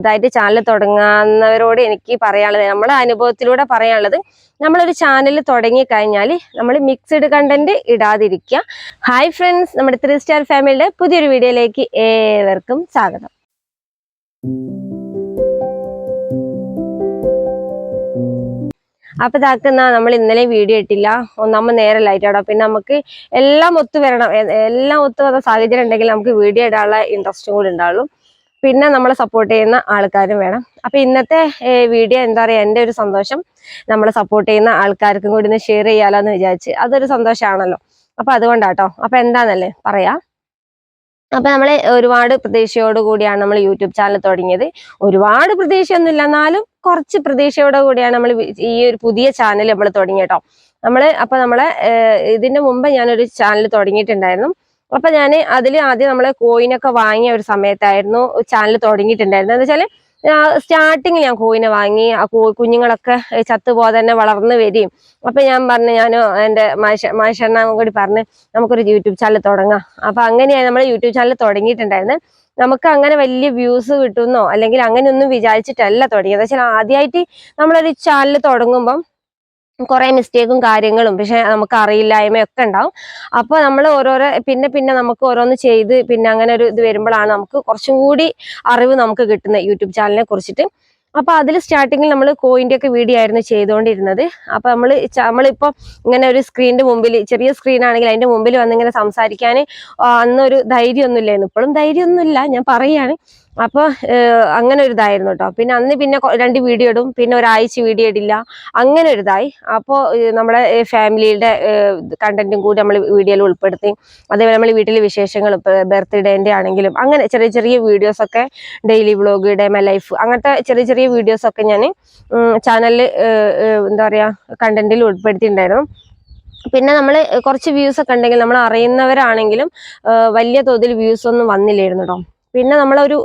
ഇതായിട്ട് ചാനൽ തുടങ്ങുന്നവരോട് എനിക്ക് പറയാനുള്ളത്, നമ്മളെ അനുഭവത്തിലൂടെ പറയാനുള്ളത്, നമ്മളൊരു ചാനൽ തുടങ്ങി കഴിഞ്ഞാൽ നമ്മൾ മിക്സ്ഡ് കണ്ടന്റ് ഇടാതിരിക്കുക. ഹായ് ഫ്രണ്ട്സ്, നമ്മുടെ 3 സ്റ്റാർ ഫാമിലിയുടെ പുതിയൊരു വീഡിയോയിലേക്ക് ഏവർക്കും സ്വാഗതം. അപ്പൊ ഇതാക്കുന്ന നമ്മൾ ഇന്നലെ വീഡിയോ ഇട്ടില്ല, ഒന്നാമത് നേരല്ലായിട്ടോ. പിന്നെ നമുക്ക് എല്ലാം ഒത്തു വരണം, എല്ലാം ഒത്തു വന്ന സാഹചര്യം ഉണ്ടെങ്കിൽ നമുക്ക് വീഡിയോ ഇടാനുള്ള ഇൻട്രസ്റ്റും കൂടി ഉണ്ടാവുള്ളൂ. പിന്നെ നമ്മളെ സപ്പോർട്ട് ചെയ്യുന്ന ആൾക്കാരും വേണം. അപ്പൊ ഇന്നത്തെ വീഡിയോ എന്താ പറയാ, എൻ്റെ ഒരു സന്തോഷം നമ്മളെ സപ്പോർട്ട് ചെയ്യുന്ന ആൾക്കാർക്കും കൂടി ഒന്ന് ഷെയർ ചെയ്യാലോന്ന് വിചാരിച്ച്. അതൊരു സന്തോഷമാണല്ലോ. അപ്പൊ അതുകൊണ്ടാട്ടോ. അപ്പൊ എന്താന്നല്ലേ പറയാ. അപ്പൊ നമ്മള് ഒരുപാട് പ്രതീക്ഷയോട് കൂടിയാണ് നമ്മൾ യൂട്യൂബ് ചാനൽ തുടങ്ങിയത്. ഒരുപാട് പ്രതീക്ഷയൊന്നുമില്ല, എന്നാലും കുറച്ച് പ്രതീക്ഷയോട് കൂടിയാണ് നമ്മൾ ഈ ഒരു പുതിയ ചാനൽ നമ്മൾ തുടങ്ങിയട്ടോ. നമ്മളെ ഇതിന്റെ മുമ്പ് ഞാനൊരു ചാനൽ തുടങ്ങിയിട്ടുണ്ടായിരുന്നു. അപ്പൊ ഞാൻ അതിൽ ആദ്യം നമ്മളെ കോയിനൊക്കെ വാങ്ങിയ ഒരു സമയത്തായിരുന്നു ചാനൽ തുടങ്ങിയിട്ടുണ്ടായിരുന്നത്. എന്താ വെച്ചാല് സ്റ്റാർട്ടിങ് ഞാൻ കോയിനെ വാങ്ങി, ആ കുഞ്ഞുങ്ങളൊക്കെ ചത്തുപോകാതെ തന്നെ വളർന്നു വരികയും. അപ്പൊ ഞാൻ പറഞ്ഞു, ഞാനോ എൻ്റെ മാഷണ്ണനും കൂടി പറഞ്ഞ് നമുക്കൊരു യൂട്യൂബ് ചാനൽ തുടങ്ങാം. അപ്പൊ അങ്ങനെയാണ് നമ്മൾ യൂട്യൂബ് ചാനൽ തുടങ്ങിയിട്ടുണ്ടായിരുന്നത്. നമുക്ക് അങ്ങനെ വലിയ വ്യൂസ് കിട്ടുന്നോ അല്ലെങ്കിൽ അങ്ങനെയൊന്നും വിചാരിച്ചിട്ടല്ല തുടങ്ങിയത്. വെച്ചാൽ ആദ്യമായിട്ട് നമ്മളൊരു ചാനൽ തുടങ്ങുമ്പം കുറെ മിസ്റ്റേക്കും കാര്യങ്ങളും, പക്ഷെ നമുക്ക് അറിയില്ലായ്മയൊക്കെ ഉണ്ടാവും. അപ്പൊ നമ്മൾ ഓരോരോ പിന്നെ നമുക്ക് ഓരോന്ന് ചെയ്ത് പിന്നെ അങ്ങനെ ഒരു ഇത് വരുമ്പോഴാണ് നമുക്ക് കുറച്ചും കൂടി അറിവ് നമുക്ക് കിട്ടുന്നത് യൂട്യൂബ് ചാനലിനെ കുറിച്ചിട്ട്. അപ്പൊ അതിൽ സ്റ്റാർട്ടിങ്ങിൽ നമ്മൾ കോയിന്റെ ഒക്കെ വീഡിയോ ആയിരുന്നു ചെയ്തുകൊണ്ടിരുന്നത്. അപ്പൊ നമ്മളിപ്പോ ഇങ്ങനെ ഒരു സ്ക്രീനിന്റെ മുമ്പിൽ, ചെറിയ സ്ക്രീൻ ആണെങ്കിൽ അതിന്റെ മുമ്പിൽ വന്നിങ്ങനെ സംസാരിക്കാൻ അന്നൊരു ധൈര്യമൊന്നും ഇല്ലായിരുന്നു. ഇപ്പോഴും ധൈര്യമൊന്നുമില്ല, ഞാൻ പറയാണ്. അപ്പൊ അങ്ങനെ ഒരു ഇതായിരുന്നു കേട്ടോ. പിന്നെ അന്ന് 2 വീഡിയോ ഇടും, പിന്നെ ഒരാഴ്ച വീഡിയോ ഇടില്ല, അങ്ങനെ ഒരു ഇതായി. അപ്പോൾ നമ്മളെ ഫാമിലിയുടെ കണ്ടന്റും കൂടി നമ്മൾ വീഡിയോയിൽ ഉൾപ്പെടുത്തി. അതേപോലെ നമ്മൾ വീട്ടിലെ വിശേഷങ്ങൾ, ബർത്ത്ഡേന്റെ ആണെങ്കിലും അങ്ങനെ ചെറിയ ചെറിയ വീഡിയോസ് ഒക്കെ, daily vlog, day my life, അങ്ങനത്തെ ചെറിയ ചെറിയ വീഡിയോസ് ഒക്കെ ഞാൻ ചാനലിൽ എന്താ പറയാ കണ്ടന്റിൽ ഉൾപ്പെടുത്തിയിട്ടുണ്ടായിരുന്നു. പിന്നെ നമ്മൾ കുറച്ച് വ്യൂസ് ഒക്കെ ഉണ്ടെങ്കിൽ, നമ്മൾ അറിയുന്നവരാണെങ്കിലും വലിയ തോതിൽ വ്യൂസ് ഒന്നും വന്നില്ലായിരുന്നു കേട്ടോ. പിന്നെ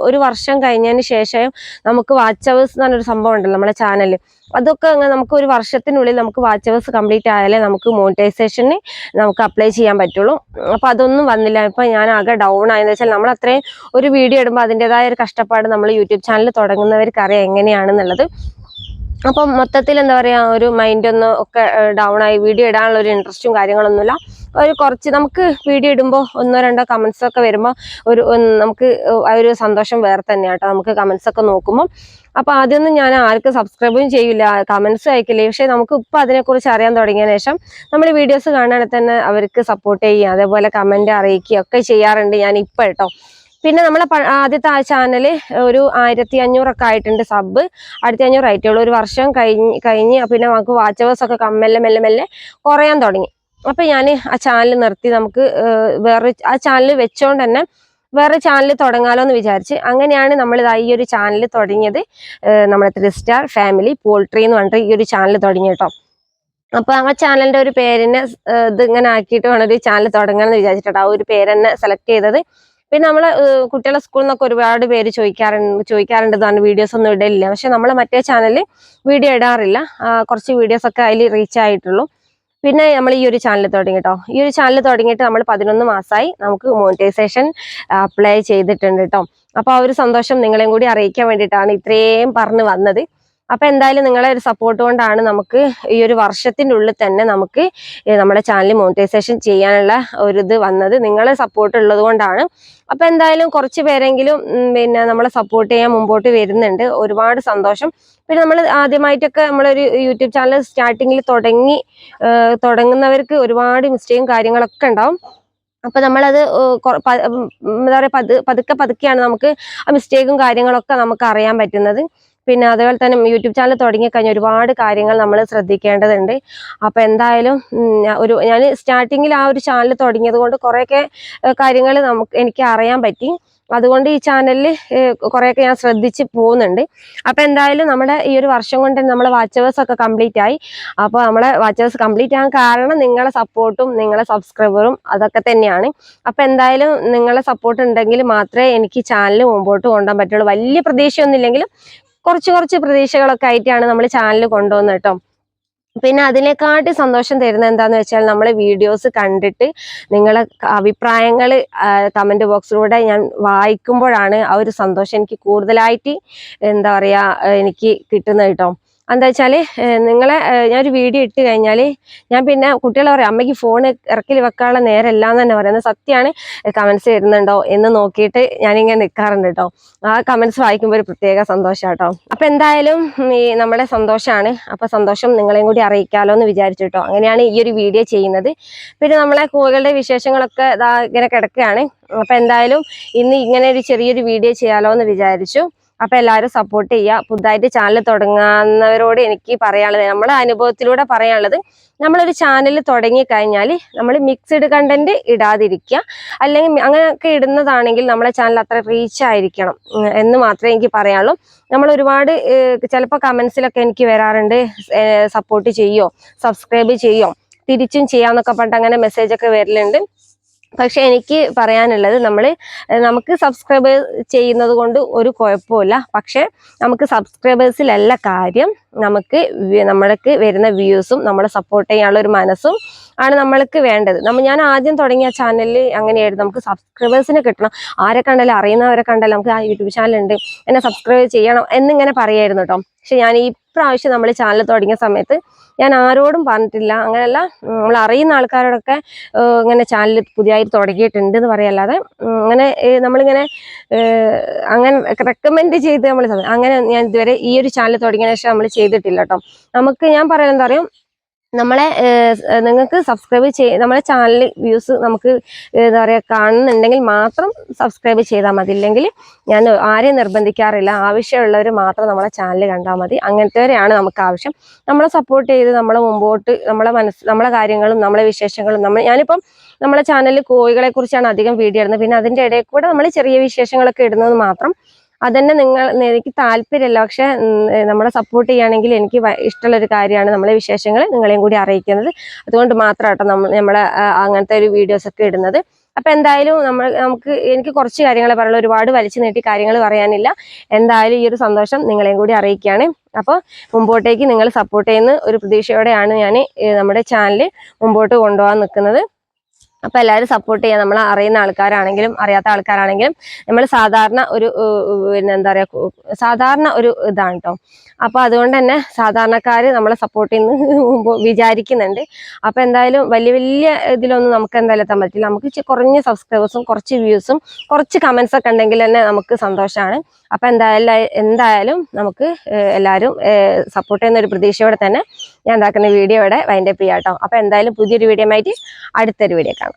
ഒരു വർഷം കഴിഞ്ഞതിന് ശേഷം നമുക്ക് വാച്ച് അവേഴ്സ് എന്ന് പറഞ്ഞൊരു സംഭവം ഉണ്ടല്ലോ നമ്മളെ ചാനലിൽ. അതൊക്കെ നമുക്ക് ഒരു വർഷത്തിനുള്ളിൽ നമുക്ക് വാച്ച് അവേഴ്സ് കംപ്ലീറ്റ് ആയാലേ നമുക്ക് മോണിറ്റൈസേഷന് നമുക്ക് അപ്ലൈ ചെയ്യാൻ പറ്റുള്ളൂ. അപ്പൊ അതൊന്നും വന്നില്ല. ഇപ്പൊ ഞാൻ ആകെ ഡൗൺ ആയെന്ന് വെച്ചാൽ, നമ്മൾ അത്രയും ഒരു വീഡിയോ ഇടുമ്പോൾ അതിൻ്റെതായ ഒരു കഷ്ടപ്പാട് നമ്മൾ യൂട്യൂബ് ചാനൽ തുടങ്ങുന്നവർക്ക് അറിയാം എങ്ങനെയാണെന്നുള്ളത്. അപ്പം മൊത്തത്തിൽ എന്താ പറയാ, ഒരു മൈൻഡ് ഒന്ന് ഒക്കെ ഡൗൺ ആയി. വീഡിയോ ഇടാനുള്ള ഒരു ഇൻട്രസ്റ്റും കാര്യങ്ങളൊന്നുമില്ല. കുറച്ച് നമുക്ക് വീഡിയോ ഇടുമ്പോൾ 1-2 കമന്റ്സ് ഒക്കെ വരുമ്പോൾ നമുക്ക് ഒരു സന്തോഷം വേറെ തന്നെയാട്ടോ, നമുക്ക് കമന്റ്സ് ഒക്കെ നോക്കുമ്പോൾ. അപ്പൊ ആദ്യമൊന്നും ഞാൻ ആർക്കും സബ്സ്ക്രൈബും ചെയ്യില്ല, കമന്റ്സ് അയക്കില്ല. പക്ഷെ നമുക്ക് ഇപ്പൊ അതിനെക്കുറിച്ച് അറിയാൻ തുടങ്ങിയ ശേഷം നമ്മൾ വീഡിയോസ് കാണുകയാണെങ്കിൽ തന്നെ അവർക്ക് സപ്പോർട്ട് ചെയ്യുക, അതേപോലെ കമന്റ് അറിയിക്കുക ഒക്കെ ചെയ്യാറുണ്ട് ഞാൻ ഇപ്പൊ കേട്ടോ. പിന്നെ നമ്മളെ ആദ്യത്തെ ആ ചാനൽ ഒരു 1500 ഒക്കെ ആയിട്ടുണ്ട് സബ്. 1500 ആയിട്ടേ ഉള്ളൂ. ഒരു വർഷം കഴിഞ്ഞ് പിന്നെ നമുക്ക് വാച്ച് അവേഴ്സ് ഒക്കെ മെല്ലെ കുറയാൻ തുടങ്ങി. അപ്പൊ ഞാൻ ആ ചാനൽ നിർത്തി. നമുക്ക് ആ ചാനൽ വെച്ചോണ്ട് തന്നെ വേറെ ചാനൽ തുടങ്ങാലോ എന്ന് വിചാരിച്ച്. അങ്ങനെയാണ് നമ്മൾ ഈ ഒരു ചാനൽ തുടങ്ങിയത്. നമ്മുടെ 3 സ്റ്റാർ ഫാമിലി പോൾട്രി എന്ന് പറഞ്ഞിട്ട് ഈ ഒരു ചാനൽ തുടങ്ങി കേട്ടോ. അപ്പൊ ആ ചാനലിന്റെ ഒരു പേരിനെ ഇത് ഇങ്ങനെ ആക്കിയിട്ട് വേണം ഒരു ചാനൽ തുടങ്ങാന്ന് വിചാരിച്ചിട്ടോ ആ ഒരു പേര് തന്നെ സെലക്ട് ചെയ്തത്. പിന്നെ നമ്മളെ കുട്ടികളെ സ്കൂളിൽ നിന്നൊക്കെ ഒരുപാട് പേര് ചോദിക്കാറുണ്ട് വീഡിയോസ് ഒന്നും ഇടലില്ല. പക്ഷെ നമ്മളെ മറ്റേ ചാനലിൽ വീഡിയോ ഇടാറില്ല. കുറച്ച് വീഡിയോസ് ഒക്കെ അതിൽ റീച്ച് ആയിട്ടുള്ളൂ. പിന്നെ നമ്മൾ ഈ ഒരു ചാനൽ തുടങ്ങി കേട്ടോ. ഈ ഒരു ചാനൽ തുടങ്ങിയിട്ട് നമ്മൾ 11 മാസമായി. നമുക്ക് മോണിറ്റൈസേഷൻ അപ്ലൈ ചെയ്തിട്ടുണ്ട് കേട്ടോ. അപ്പൊ ആ ഒരു സന്തോഷം നിങ്ങളെയും കൂടി അറിയിക്കാൻ വേണ്ടിയിട്ടാണ് ഇത്രയും പറഞ്ഞു വന്നത്. അപ്പൊ എന്തായാലും നിങ്ങളെ ഒരു സപ്പോർട്ട് കൊണ്ടാണ് നമുക്ക് ഈ ഒരു വർഷത്തിന്റെ ഉള്ളിൽ തന്നെ നമുക്ക് നമ്മുടെ ചാനൽ മോണിറ്റൈസേഷൻ ചെയ്യാനുള്ള ഒരു ഇത് വന്നത്. നിങ്ങളെ സപ്പോർട്ട് ഉള്ളത് കൊണ്ടാണ്. അപ്പൊ എന്തായാലും കുറച്ച് പേരെങ്കിലും പിന്നെ നമ്മളെ സപ്പോർട്ട് ചെയ്യാൻ മുമ്പോട്ട് വരുന്നുണ്ട്. ഒരുപാട് സന്തോഷം. പിന്നെ നമ്മൾ ആദ്യമായിട്ടൊക്കെ നമ്മളൊരു യൂട്യൂബ് ചാനൽ സ്റ്റാർട്ടിങ്ങിൽ തുടങ്ങുന്നവർക്ക് ഒരുപാട് മിസ്റ്റേക്കും കാര്യങ്ങളൊക്കെ ഉണ്ടാവും. അപ്പൊ നമ്മളത് എന്താ പറയാ പതുക്കെയാണ് നമുക്ക് ആ മിസ്റ്റേക്കും കാര്യങ്ങളൊക്കെ നമുക്ക് അറിയാൻ പറ്റുന്നത്. പിന്നെ അതേപോലെ തന്നെ യൂട്യൂബ് ചാനൽ തുടങ്ങിക്കഴിഞ്ഞാൽ ഒരുപാട് കാര്യങ്ങൾ നമ്മൾ ശ്രദ്ധിക്കേണ്ടതുണ്ട്. അപ്പൊ എന്തായാലും ഞാൻ സ്റ്റാർട്ടിങ്ങിൽ ആ ഒരു ചാനൽ തുടങ്ങിയത് കൊണ്ട് കുറെയൊക്കെ കാര്യങ്ങൾ എനിക്ക് അറിയാൻ പറ്റി. അതുകൊണ്ട് ഈ ചാനലിൽ കുറെയൊക്കെ ഞാൻ ശ്രദ്ധിച്ച് പോകുന്നുണ്ട്. അപ്പൊ എന്തായാലും നമ്മുടെ ഈ ഒരു വർഷം കൊണ്ട് നമ്മളെ വാച്ച് അവേഴ്സ് ഒക്കെ കംപ്ലീറ്റ് ആയി. അപ്പൊ നമ്മളെ വാച്ച് അവേഴ്സ് കംപ്ലീറ്റ് ആകാൻ കാരണം നിങ്ങളെ സപ്പോർട്ടും നിങ്ങളെ സബ്സ്ക്രൈബറും അതൊക്കെ തന്നെയാണ്. അപ്പൊ എന്തായാലും നിങ്ങളെ സപ്പോർട്ട് ഉണ്ടെങ്കിൽ മാത്രമേ എനിക്ക് ചാനൽ മുമ്പോട്ട് കൊണ്ടുപോകാൻ പറ്റുള്ളൂ. വലിയ പ്രതീക്ഷയൊന്നും ഇല്ലെങ്കിലും കുറച്ച് പ്രതീക്ഷകളൊക്കെ ആയിട്ടാണ് നമ്മൾ ചാനൽ കൊണ്ടുപോകുന്നത് കേട്ടോ. പിന്നെ അതിനെക്കാട്ടി സന്തോഷം തരുന്നത് എന്താന്ന് വെച്ചാൽ നമ്മളെ വീഡിയോസ് കണ്ടിട്ട് നിങ്ങളെ അഭിപ്രായങ്ങൾ കമന്റ് ബോക്സിലൂടെ ഞാൻ വായിക്കുമ്പോഴാണ് ആ ഒരു സന്തോഷം എനിക്ക് കൂടുതലായിട്ട് എന്താ പറയാ എനിക്ക് കിട്ടുന്നത് കേട്ടോ. എന്താ വെച്ചാല് നിങ്ങളെ ഞാനൊരു വീഡിയോ ഇട്ട് കഴിഞ്ഞാൽ ഞാൻ പിന്നെ കുട്ടികളെ പറയാം അമ്മയ്ക്ക് ഫോൺ ഇറക്കിൽ വെക്കാനുള്ള നേരമല്ല എന്ന് തന്നെ പറയുന്നത്. സത്യമാണ്. കമന്റ്സ് വരുന്നുണ്ടോ എന്ന് നോക്കിയിട്ട് ഞാനിങ്ങനെ നിൽക്കാറുണ്ട് കേട്ടോ. ആ കമന്റ്സ് വായിക്കുമ്പോൾ ഒരു പ്രത്യേക സന്തോഷം കേട്ടോ. അപ്പൊ എന്തായാലും ഈ നമ്മുടെ സന്തോഷമാണ്. അപ്പൊ സന്തോഷം നിങ്ങളെയും കൂടി അറിയിക്കാലോ എന്ന് വിചാരിച്ചിട്ടോ അങ്ങനെയാണ് ഈ ഒരു വീഡിയോ ചെയ്യുന്നത്. പിന്നെ നമ്മളെ കോഴികളുടെ വിശേഷങ്ങളൊക്കെ ഇതാ ഇങ്ങനെ കിടക്കുകയാണ്. അപ്പൊ എന്തായാലും ഇന്ന് ഇങ്ങനെ ഒരു ചെറിയൊരു വീഡിയോ ചെയ്യാലോ എന്ന് വിചാരിച്ചു. അപ്പൊ എല്ലാവരും സപ്പോർട്ട് ചെയ്യുക. പുതുതായിട്ട് ചാനൽ തുടങ്ങുന്നവരോട് എനിക്ക് പറയാനുള്ളത്, നമ്മളെ അനുഭവത്തിലൂടെ പറയാനുള്ളത്, നമ്മളൊരു ചാനൽ തുടങ്ങി കഴിഞ്ഞാൽ നമ്മൾ മിക്സ്ഡ് കണ്ടന്റ് ഇടാതിരിക്കുക. അല്ലെങ്കിൽ അങ്ങനെയൊക്കെ ഇടുന്നതാണെങ്കിൽ നമ്മളെ ചാനൽ അത്ര റീച്ച് ആയിരിക്കണം എന്ന് മാത്രമേ എനിക്ക് പറയാനുള്ളൂ. നമ്മൾ ഒരുപാട് ചിലപ്പോൾ കമന്റ്സിലൊക്കെ എനിക്ക് വരാറുണ്ട്, സപ്പോർട്ട് ചെയ്യോ, സബ്സ്ക്രൈബ് ചെയ്യോ, തിരിച്ചും ചെയ്യാന്നൊക്കെ പറഞ്ഞിട്ട് അങ്ങനെ മെസ്സേജ് ഒക്കെ വരലുണ്ട്. പക്ഷെ എനിക്ക് പറയാനുള്ളത് നമുക്ക് സബ്സ്ക്രൈബ് ചെയ്യുന്നത് കൊണ്ട് ഒരു കുഴപ്പമില്ല. പക്ഷെ നമുക്ക് സബ്സ്ക്രൈബേഴ്സിലല്ല കാര്യം, നമ്മൾക്ക് വരുന്ന വ്യൂസും നമ്മളെ സപ്പോർട്ട് ചെയ്യാനുള്ള ഒരു മനസ്സും ആണ് നമ്മൾക്ക് വേണ്ടത്. ഞാൻ ആദ്യം തുടങ്ങിയ ചാനലിൽ അങ്ങനെയായിരുന്നു, നമുക്ക് സബ്സ്ക്രൈബേഴ്സിനെ കിട്ടണം, ആരെ കണ്ടാലും അറിയുന്നവരെ കണ്ടാലും നമുക്ക് ആ യൂട്യൂബ് ചാനലുണ്ട് എന്നെ സബ്സ്ക്രൈബ് ചെയ്യണം എന്നിങ്ങനെ പറയായിരുന്നു കേട്ടോ. പക്ഷെ ഞാൻ ഈ പ്രാവശ്യം നമ്മൾ ചാനൽ തുടങ്ങിയ സമയത്ത് ഞാൻ ആരോടും പറഞ്ഞിട്ടില്ല. അങ്ങനെയല്ല, നമ്മൾ അറിയുന്ന ആൾക്കാരോടൊക്കെ ഇങ്ങനെ ചാനൽ പുതിയതായി തുടങ്ങിയിട്ടുണ്ട് എന്ന് പറയല്ലാതെ അങ്ങനെ നമ്മളിങ്ങനെ അങ്ങനെ റെക്കമെൻഡ് ചെയ്ത് അങ്ങനെ ഞാൻ ഇതുവരെ ഈ ഒരു ചാനൽ തുടങ്ങിയ ശേഷം നമ്മൾ ചെയ്തിട്ടില്ല കേട്ടോ. ഞാൻ പറയുന്നത് എന്താ പറയുക, നിങ്ങൾക്ക് സബ്സ്ക്രൈബ് നമ്മളെ ചാനൽ വ്യൂസ് നമുക്ക് എന്താ പറയുക കാണുന്നുണ്ടെങ്കിൽ മാത്രം സബ്സ്ക്രൈബ് ചെയ്താൽ മതി. ഇല്ലെങ്കിൽ ഞാൻ ആരെയും നിർബന്ധിക്കാറില്ല. ആവശ്യമുള്ളവർ മാത്രം നമ്മളെ ചാനൽ കണ്ടാൽ മതി. അങ്ങനത്തെവരെയാണ് നമുക്ക് ആവശ്യം. നമ്മളെ സപ്പോർട്ട് ചെയ്ത് നമ്മളെ മുമ്പോട്ട് നമ്മളെ കാര്യങ്ങളും നമ്മളെ വിശേഷങ്ങളും ഞാനിപ്പം നമ്മളെ ചാനലിൽ കോഴികളെ കുറിച്ചാണ് അധികം വീഡിയോ ഇടുന്നത്. പിന്നെ അതിൻ്റെ ഇടയിൽ കൂടെ നമ്മൾ ചെറിയ വിശേഷങ്ങളൊക്കെ ഇടുന്നത് മാത്രം. അതന്നെ എനിക്ക് താല്പര്യമില്ല, പക്ഷെ നമ്മളെ സപ്പോർട്ട് ചെയ്യുകയാണെങ്കിൽ എനിക്ക് ഇഷ്ടമുള്ളൊരു കാര്യമാണ് നമ്മളെ വിശേഷങ്ങൾ നിങ്ങളെയും കൂടി അറിയിക്കുന്നത്. അതുകൊണ്ട് മാത്രമാട്ടോ നമ്മളെ അങ്ങനത്തെ ഒരു വീഡിയോസ് ഒക്കെ ഇടുന്നത്. അപ്പൊ എന്തായാലും എനിക്ക് കുറച്ച് കാര്യങ്ങൾ പറയുള്ളൂ, ഒരുപാട് വലിച്ചു നീട്ടി കാര്യങ്ങൾ പറയാനില്ല. എന്തായാലും ഈ ഒരു സന്തോഷം നിങ്ങളെയും കൂടി അറിയിക്കുകയാണ്. അപ്പോൾ മുമ്പോട്ടേക്ക് നിങ്ങൾ സപ്പോർട്ട് ചെയ്യുന്ന ഒരു പ്രതീക്ഷയോടെയാണ് ഞാൻ നമ്മുടെ ചാനൽ മുമ്പോട്ട് കൊണ്ടുപോകാൻ നിൽക്കുന്നത്. അപ്പൊ എല്ലാവരും സപ്പോർട്ട് ചെയ്യാം. നമ്മൾ അറിയുന്ന ആൾക്കാരാണെങ്കിലും അറിയാത്ത ആൾക്കാരാണെങ്കിലും നമ്മൾ സാധാരണ ഒരു എന്താ പറയാ സാധാരണ ഒരു ഇതാണ് കേട്ടോ. അപ്പൊ അതുകൊണ്ട് തന്നെ സാധാരണക്കാര് നമ്മളെ സപ്പോർട്ട് ചെയ്യുന്ന വിചാരിക്കുന്നുണ്ട്. അപ്പൊ എന്തായാലും വലിയ വലിയ ഇതിലൊന്നും നമുക്ക് എന്തായാലും എത്താൻ പറ്റില്ല. നമുക്ക് കുറഞ്ഞ സബ്സ്ക്രൈബേഴ്സും കുറച്ച് വ്യൂസും കുറച്ച് കമന്റ്സ് ഒക്കെ ഉണ്ടെങ്കിൽ തന്നെ നമുക്ക് സന്തോഷമാണ്. അപ്പൊ എന്തായാലും നമുക്ക് എല്ലാവരും സപ്പോർട്ട് ചെയ്യുന്ന ഒരു പ്രതീക്ഷയോടെ തന്നെ ഞാൻ ഉണ്ടാക്കുന്ന വീഡിയോയുടെ വൈൻഡപ്പ് ചെയ്യാം കേട്ടോ. അപ്പൊ എന്തായാലും പുതിയൊരു വീഡിയോ ആയിട്ട് അടുത്തൊരു വീഡിയോ കാണാം.